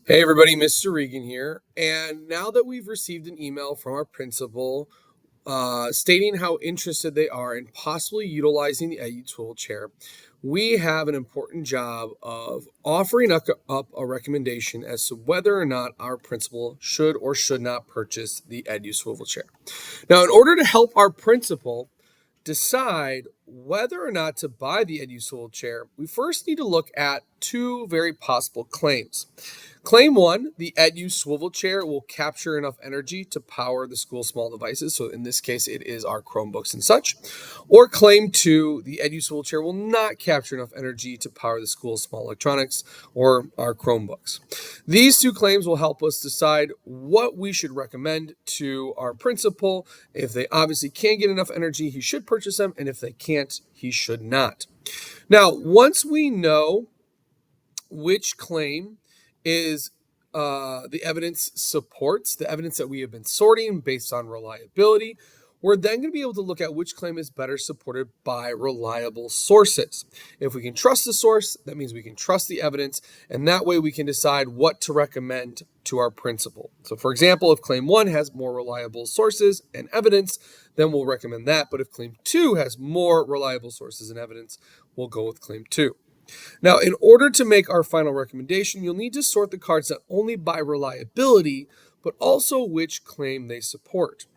Hey everybody, Mr. Regan here. And now that we've received an email from our principal stating how interested they are in possibly utilizing the EduTool chair, we have an important job of offering up a recommendation as to whether or not our principal should or should not purchase the EduSwivel chair. Now, in order to help our principal decide whether or not to buy the EduSwivel chair, we first need to look at two very possible claims. Claim one, the Edu swivel chair will capture enough energy to power the school's small devices. So in this case, it is our Chromebooks and such. Or claim two, the Edu swivel chair will not capture enough energy to power the school's small electronics or our Chromebooks. These two claims will help us decide what we should recommend to our principal. If they obviously can't get enough energy, he should purchase them. And if they can't, he should not. Now, once we know which claim is the evidence supports, the evidence that we have been sorting based on reliability, we're then going to be able to look at which claim is better supported by reliable sources. If we can trust the source, that means we can trust the evidence, and that way we can decide what to recommend to our principal. So for example, if claim one has more reliable sources and evidence, then we'll recommend that. But if claim two has more reliable sources and evidence, we'll go with claim two. Now, in order to make our final recommendation, you'll need to sort the cards not only by reliability, but also which claim they support.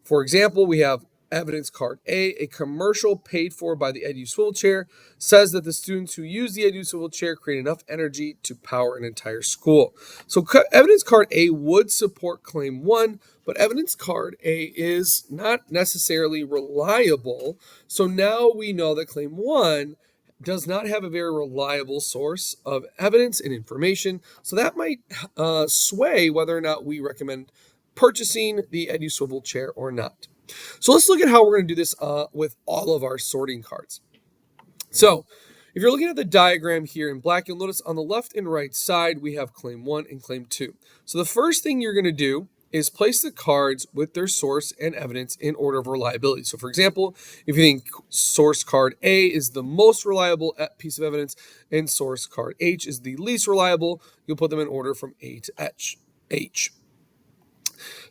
For example, we have evidence card A commercial paid for by the Edu Swivel chair says that the students who use the Edu Swivel chair create enough energy to power an entire school. So evidence card A would support claim one, but evidence card A is not necessarily reliable. So now we know that claim one does not have a very reliable source of evidence and information. So that might sway whether or not we recommend purchasing the Edu Swivel chair or not. So let's look at how we're going to do this with all of our sorting cards. So if you're looking at the diagram here in black, you'll notice on the left and right side, we have claim one and claim two. So the first thing you're going to do is place the cards with their source and evidence in order of reliability. So for example, if you think source card A is the most reliable piece of evidence and source card H is the least reliable, you'll put them in order from A to H.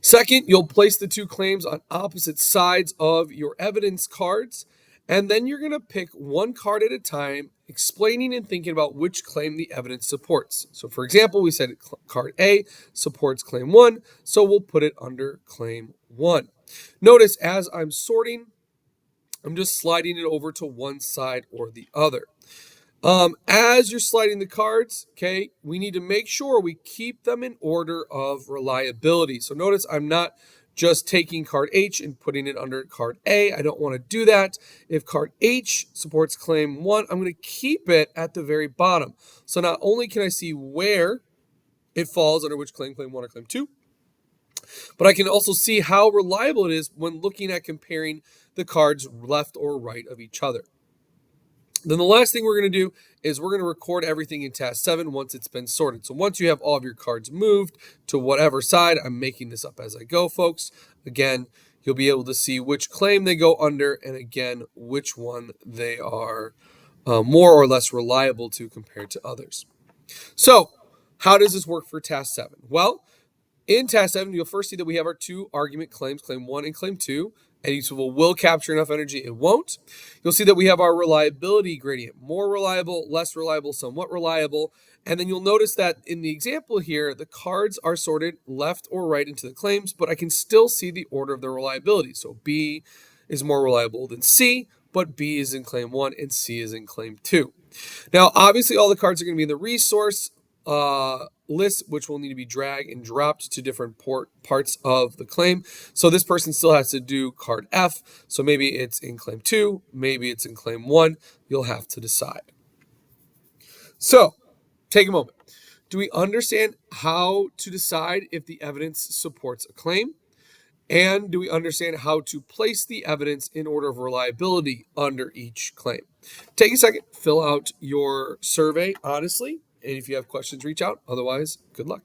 Second, you'll place the two claims on opposite sides of your evidence cards, and then you're going to pick one card at a time, explaining and thinking about which claim the evidence supports. So for example, we said card A supports claim one, so we'll put it under claim one. Notice as I'm sorting, I'm just sliding it over to one side or the other. As you're sliding the cards, okay, we need to make sure we keep them in order of reliability. So notice I'm not just taking card H and putting it under card A. I don't want to do that. If card H supports claim one, I'm going to keep it at the very bottom. So not only can I see where it falls under which claim one or claim two, but I can also see how reliable it is when looking at comparing the cards left or right of each other. Then the last thing we're going to do is we're going to record everything in task 7 once it's been sorted. So once you have all of your cards moved to whatever side, I'm making this up as I go, folks. Again, you'll be able to see which claim they go under and again, which one they are more or less reliable to compared to others. So how does this work for task 7? Well, in task 7, you'll first see that we have our two argument claims, claim 1 and claim 2. EduSwivel will capture enough energy, it won't. You'll see that we have our reliability gradient, more reliable, less reliable, somewhat reliable. And then you'll notice that in the example here, the cards are sorted left or right into the claims, but I can still see the order of their reliability. So B is more reliable than C, but B is in claim 1 and C is in claim 2. Now, obviously, all the cards are going to be in the resource list, which will need to be dragged and dropped to different parts of the claim. So this person still has to do card F. So maybe it's in claim 2, maybe it's in claim 1. You'll have to decide. So take a moment. Do we understand how to decide if the evidence supports a claim? And do we understand how to place the evidence in order of reliability under each claim? Take a second, fill out your survey honestly. And if you have questions, reach out. Otherwise, good luck.